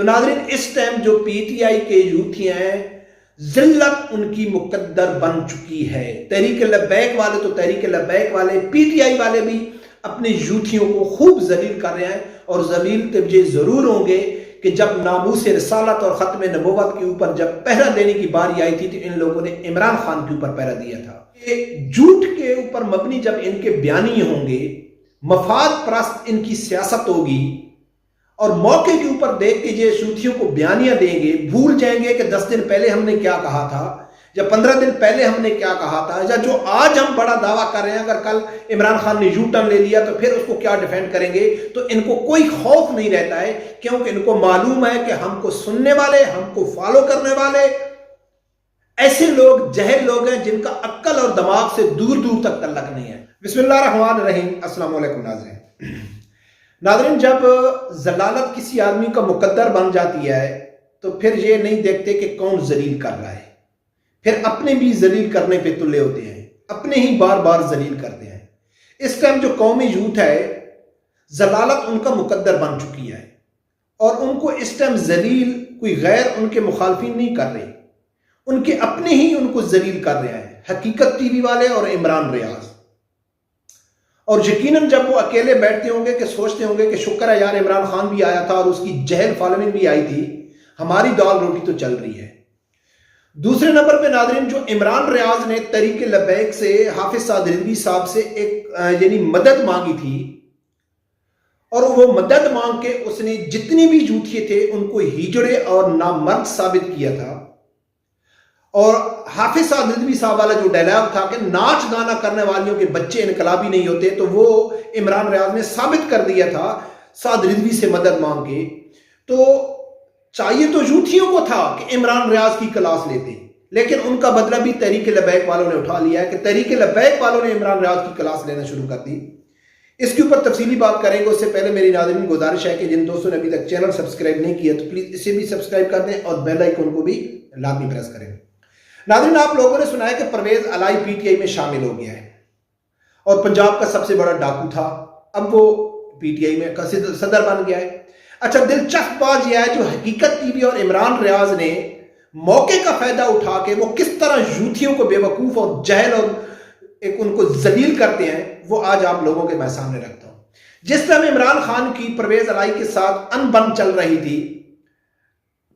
तो नाज़रीन, इस टाइम जो पीटीआई के यूथियां हैं, जिल्लत उनकी मुकद्दर बन चुकी है। तहरीक लब्बैक वाले तो तहरीक लब्बैक वाले, पीटीआई वाले भी अपने यूथियों को खूब जलील कर रहे हैं, और जलील तब जरूर होंगे कि जब नामूस रिसालत और खत्म नबूवत के ऊपर जब पहरा देने की बारी आई थी तो इन लोगों ने इमरान खान के ऊपर पहरा दिया था। झूठ के ऊपर मबनी जब इनके बयानी होंगे, मफाद परस्त इनकी सियासत होगी, और मौके के ऊपर देख के ये यूथियों को बयानियां देंगे, भूल जाएंगे कि 10 दिन पहले हमने क्या कहा था, या 15 दिन पहले हमने क्या कहा था, या जो आज हम बड़ा दावा कर रहे हैं अगर कल इमरान खान ने यू टर्न ले लिया तो फिर उसको क्या डिफेंड करेंगे। तो इनको कोई खौफ नहीं रहता है, क्योंकि इनको मालूम है कि हमको सुनने वाले, हमको फॉलो करने वाले ऐसे लोग जहल लोग हैं जिनका अक्ल और दिमाग से दूर दूर तक तल्लक नहीं है। बिस्मिल्लाहिर्रहमानिर्रहीम। अस्सलाम वालेकुम नाज़रीन, जब जलालत किसी आदमी का मुकद्दर बन जाती है तो फिर ये नहीं देखते कि कौन जलील कर रहा है, फिर अपने भी जलील करने पे तुले होते हैं, अपने ही बार बार जलील करते हैं। इस टाइम जो कौमी यूथ है, जलालत उनका मुकद्दर बन चुकी है, और उनको इस टाइम जलील कोई गैर उनके मुखालफिन नहीं कर रहे, उनके अपने ही उनको जलील कर रहे हैं, हकीकत टीवी वाले और इमरान रियाज। और यकीनन जब वो अकेले बैठते होंगे कि सोचते होंगे कि शुक्र है यार इमरान खान भी आया था और उसकी जहल फॉलोइंग भी आई थी, हमारी दाल रोटी तो चल रही है। दूसरे नंबर पे नाज़रीन, जो इमरान रियाज ने तहरीक लब्बैक से हाफिज साद रिजवी साहब से एक यानी मदद मांगी थी, और वो मदद मांग के उसने जितने भी यूथिये थे उनको हिजड़े और नामर्द साबित किया था। और हाफिज साद रिजवी साहब वाला जो डायलॉग था कि नाच गाना करने वालियों के बच्चे इनकलाबी नहीं होते, तो वो इमरान रियाज ने साबित कर दिया था साद रिजवी से मदद मांग के। तो चाहिए तो यूथियों को था कि इमरान रियाज की क्लास लेते, लेकिन उनका बदला भी तहरीक लब्बैक वालों ने उठा लिया है कि तहरीक लब्बैक वालों ने इमरान रियाज की क्लास लेना शुरू कर दी। इसके ऊपर तफसीली बात करेंगे, उससे पहले मेरी नाज़रीन गुजारिश है कि जिन दोस्तों ने अभी तक चैनल सब्सक्राइब नहीं किया तो प्लीज इसे भी सब्सक्राइब कर दें और बेल आइकन को भी लाजमी प्रेस करें। नाज़रीन, आप लोगों ने सुना है कि परवेज अलाई पीटीआई में शामिल हो गया है, और पंजाब का सबसे बड़ा डाकू था, अब वो पीटीआई में का सदर बन गया है। अच्छा, दिलचस्प बात यह है जो हकीकत टीवी और इमरान रियाज ने मौके का फायदा उठा के वो किस तरह यूथियों को बेवकूफ और जहल और एक उनको जलील करते हैं, वो आज आप लोगों के मैं सामने रखता हूं। जिस तरह इमरान खान की परवेज अलाई के साथ अनबन चल रही थी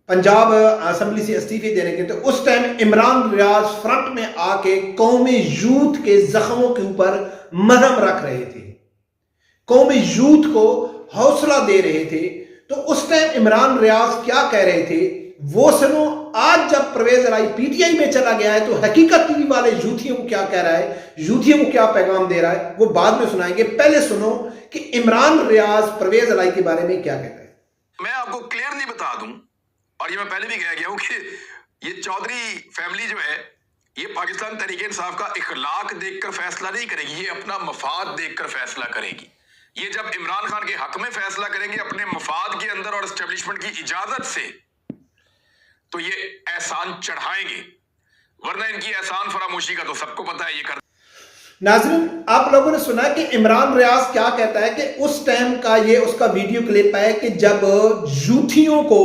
पंजाब असेंबली से इस्तीफे देने के, तो उस टाइम इमरान रियाज फ्रंट में आके कौमी यूथ के जख्मों के ऊपर मरहम रख रहे थे, कौमी यूथ को हौसला दे रहे थे। तो उस टाइम इमरान रियाज क्या कह रहे थे वो सुनो। आज जब परवेज अलाई पीटीआई में चला गया है तो हकीकत टीवी वाले यूथियों को क्या कह रहा है, यूथियों को क्या पैगाम दे रहा है, वो बाद में सुनाएंगे। पहले सुनो कि इमरान रियाज परवेज अलाई के बारे में क्या कहता है। मैं आपको क्लियरली बता दूं, और ये मैं पहले भी कह गया हूं कि ये चौधरी फैमिली जो है, ये पाकिस्तान तहरीक इंसाफ का इखलाक देखकर फैसला नहीं करेगी, ये अपना मफाद देखकर फैसला करेगी। ये जब इमरान खान के हक में फैसला करेंगे अपने मफाद के अंदर और एस्टेब्लिशमेंट की इजाजत से, तो ये एहसान चढ़ाएंगे, वरना इनकी एहसान फरामोशी का तो सबको पता है ये कर। नाज़रीन, आप लोगों ने सुना कि इमरान रियाज क्या कहता है कि उस टाइम का ये उसका वीडियो क्लिप है कि जब यूथियों को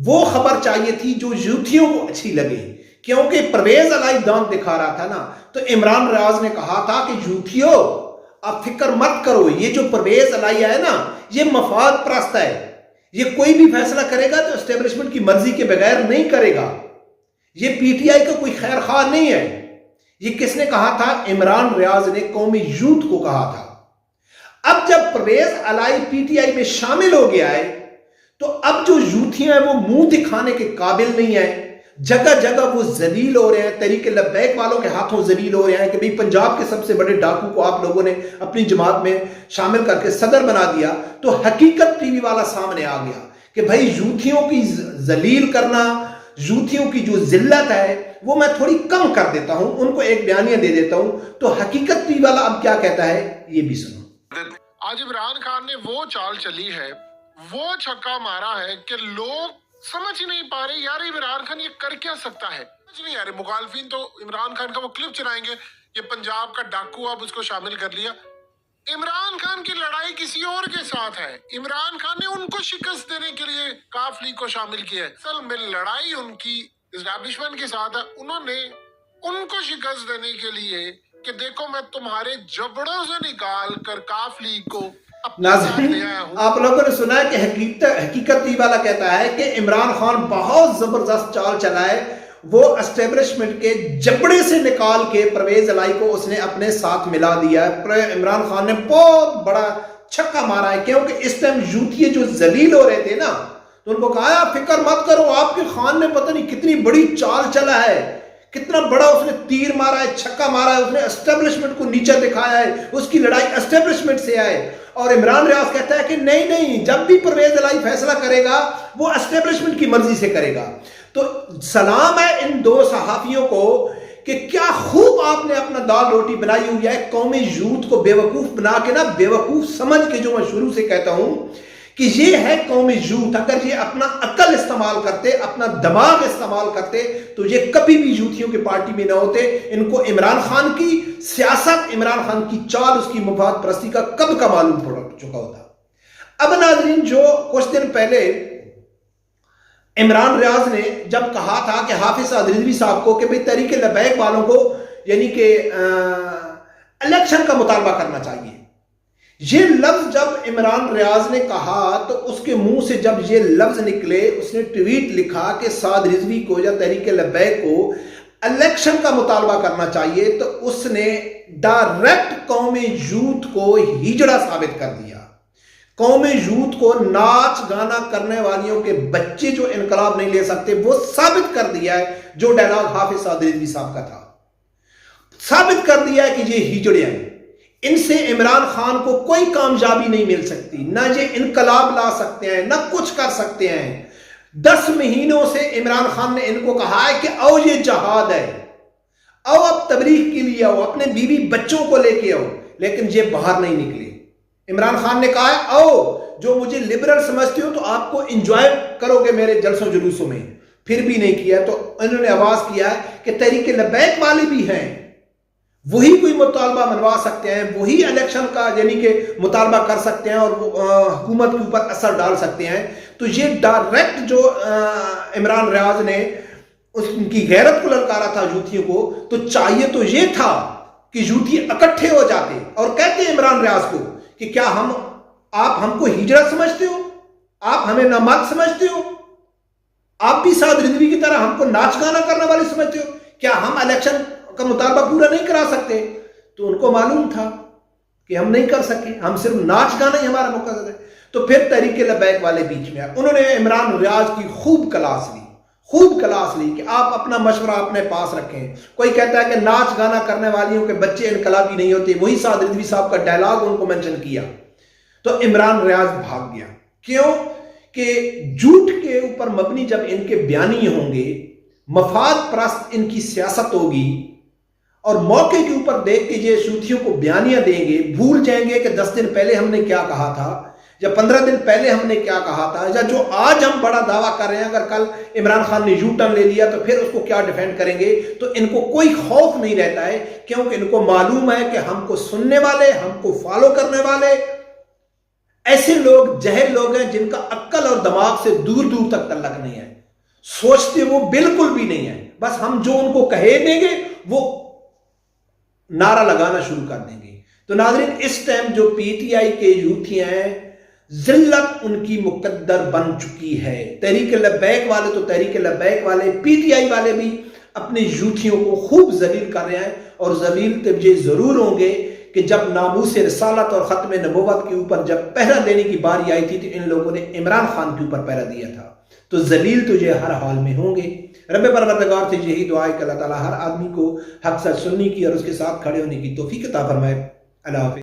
वो खबर चाहिए थी जो यूथियों को अच्छी लगे, क्योंकि परवेज अलाई दांत दिखा रहा था ना, तो इमरान रियाज ने कहा था कि यूथियों आप फिक्र मत करो, ये जो परवेज अलाई है ना ये मफाद परस्त है, ये कोई भी फैसला करेगा तो एस्टेब्लिशमेंट की मर्जी के बगैर नहीं करेगा, ये पीटीआई का कोई खैर खा नहीं है। ये किसने कहा था? इमरान रियाज ने कौमी यूथ को कहा था। अब जब परवेज अलाई पीटीआई में शामिल हो गया है तो अब जो यूथियां हैं वो मुंह दिखाने के काबिल नहीं है, जगह जगह वो जलील हो रहे हैं, तहरीक लब्बैक वालों के हाथों जलील हो रहे हैं कि भाई पंजाब के सबसे बड़े डाकू को आप लोगों ने अपनी जमात में शामिल करके सदर बना दिया। तो हकीकत टीवी वाला सामने आ गया कि भाई यूथियों की जलील करना, यूथियों की जो जिल्लत है वो मैं थोड़ी कम कर देता हूं, उनको एक बयानिया दे देता हूं। तो हकीकत टीवी वाला अब क्या कहता है ये भी सुनो। आज इमरान खान ने वो चाल चली है, वो छक्का मारा है कि लोग समझ ही नहीं पा रहे यार इमरान खान ये कर क्या सकता है, समझ नहीं आ रहे। मुखालफिन तो इमरान खान का वो क्लिप चलाएंगे, ये पंजाब का डाकू, आप उसको शामिल कर लिया। इमरान खान की लड़ाई किसी और के साथ है। इमरान खान ने उनको शिकस्त देने के लिए काफ लीग को शामिल किया है। असल में लड़ाई उनकी एस्टैब्लिशमेंट के साथ है। उन्होंने उनको शिकस्त देने के लिए कि देखो मैं तुम्हारे जबड़ों से निकाल कर काफ लीग को अपने साथ ले आया हूं। आप लोगों ने सुना है कि हकीकत ये वाला कहता है कि इमरान खान बहुत जबरदस्त चाल चलाए, वो एस्टेब्लिशमेंट के जबड़े से निकाल के परवेज इलाही को उसने अपने साथ मिला दिया है। इमरान खान ने बहुत बड़ा छक्का मारा है, क्योंकि इस टाइम यूथिये जो जलील हो रहे थे ना, तो उनको कहा आप फिक्र मत करो, आपके खान ने पता नहीं कितनी बड़ी चाल चला है, कितना बड़ा उसने तीर मारा है, छक्का मारा है, उसने एस्टेब्लिशमेंट को नीचे दिखाया है, उसकी लड़ाई एस्टेब्लिशमेंट से है। और इमरान रियाज कहता है कि नहीं नहीं, जब भी परवेज इलाही फैसला करेगा वो एस्टेब्लिशमेंट की मर्जी से करेगा। तो सलाम है इन दो सहाफियों को कि क्या खूब आपने अपना दाल रोटी बनाई हुई है। कौमी यूथ को बेवकूफ बना के ना, बेवकूफ समझ के, जो मैं शुरू से कहता हूं कि ये है कौमी यूथ, अगर ये अपना अकल इस्तेमाल करते, अपना दिमाग इस्तेमाल करते, तो ये कभी भी यूथियों की पार्टी में ना होते। इनको इमरान खान की सियासत, इमरान खान की चाल, उसकी मुफाद परस्ती का कब का मालूम पड़ चुका होता। अब नाजरीन, जो कुछ दिन पहले इमरान रियाज ने जब कहा था कि हाफिज साद रिजवी साहब को कि भाई तहरीक लबैक वालों को यानी कि इलेक्शन का मुतालबा करना चाहिए, ये लफ्ज जब इमरान रियाज ने कहा तो उसके मुंह से जब ये लफ्ज निकले, उसने ट्वीट लिखा कि साद रिजवी को या तहरीक लबैक को इलेक्शन का मुतालबा करना चाहिए, तो उसने डायरेक्ट कौमी यूथ को हिजड़ा साबित कर दिया। कौमी यूथ को नाच गाना करने वालियों के बच्चे जो इनकलाब नहीं ले सकते, वो साबित कर दिया है। जो डायलॉग हाफिज साद रिजवी साहब का था, साबित कर दिया है कि ये हिजड़े हैं, इनसे इमरान खान को कोई कामयाबी नहीं मिल सकती, ना ये इनकलाब ला सकते हैं, ना कुछ कर सकते हैं। 10 महीनों से इमरान खान ने इनको कहा है कि आओ ये जहाद है, आओ अब तबलीग के लिए आओ, अपने बीवी बच्चों को लेके आओ, लेकिन ये बाहर नहीं निकले। इमरान खान ने कहा है आओ, जो मुझे लिबरल समझते हो तो आपको एंजॉय करोगे मेरे जलसों जुलूसों में, फिर भी नहीं किया। तो इन्होंने आवाज किया है कि तहरीक लबैक वाले भी हैं, वही कोई मुतालबा मनवा सकते हैं, वही इलेक्शन का यानी कि मुतालबा कर सकते हैं और हुकूमत के ऊपर असर डाल सकते हैं। तो ये डायरेक्ट जो इमरान रियाज ने उनकी गैरत को ललकारा था यूथियों को, तो चाहिए तो ये था कि यूथी इकट्ठे हो जाते और कहते इमरान रियाज को कि क्या आप हमको हिजड़ा समझते हो, आप हमें नामर्द समझते हो, आप भी साद रिजवी की तरह हमको नाच गाना करने वाले समझते हो, क्या हम इलेक्शन का मुतालबा पूरा नहीं करा सकते? तो उनको मालूम था कि हम नहीं कर सके, हम सिर्फ नाच गाना ही हमारा मौका है। तो फिर तहरीक लबैक वाले बीच में आए, उन्होंने इमरान रियाज की खूब क्लास ली कि आप अपना मशवरा अपने पास रखें। कोई कहता है कि नाच गाना करने वालियों के बच्चे इनकलाबी नहीं होते, वही साद रिजवी साहब का डायलॉग उनको मेंशन किया। तो इमरान रियाज भाग गया, क्यों कि झूठ के ऊपर मबनी जब इनके बयानी होंगे, मफाद परस्त इनकी सियासत होगी, और मौके के ऊपर देख के ये यूथियों को बयानियां देंगे, भूल जाएंगे कि 10 दिन पहले हमने क्या कहा था या 15 दिन पहले हमने क्या कहा था, या जो आज हम बड़ा दावा कर रहे हैं, अगर कल इमरान खान ने यू टर्न ले लिया तो फिर उसको क्या डिफेंड करेंगे। तो इनको कोई खौफ नहीं रहता है, क्योंकि इनको मालूम है कि हमको सुनने वाले, हमको फॉलो करने वाले ऐसे लोग जहल लोग हैं जिनका अक्ल और दिमाग से दूर दूर तक तल्लक नहीं है, सोचते वो बिल्कुल भी नहीं है। बस हम जो उनको कहे देंगे वो नारा लगाना शुरू कर देंगे। तो नाज़रीन, इस टाइम जो पीटीआई के यूथियां हैं, जिल्लत उनकी मुकद्दर बन चुकी है। तहरीक लबैक वाले तो तहरीक लबैक वाले, पीटीआई वाले भी अपने यूथियों को खूब जलील कर रहे हैं, और जलील तब ये जरूर होंगे कि जब नामूस रिसालत और ख़त्म नबुव्वत के ऊपर जब पहरा देने की बारी आई थी, तो इन लोगों ने इमरान खान के ऊपर पहरा दिया था। तो जलील तो ये हर हाल में होंगे। रब परवरदिगार से यही दुआ है कि अल्लाह ताला हर आदमी को हक सच सुनने की और उसके साथ खड़े होने की तौफीक अता फरमाए। अल्लाह हाफ़िज़।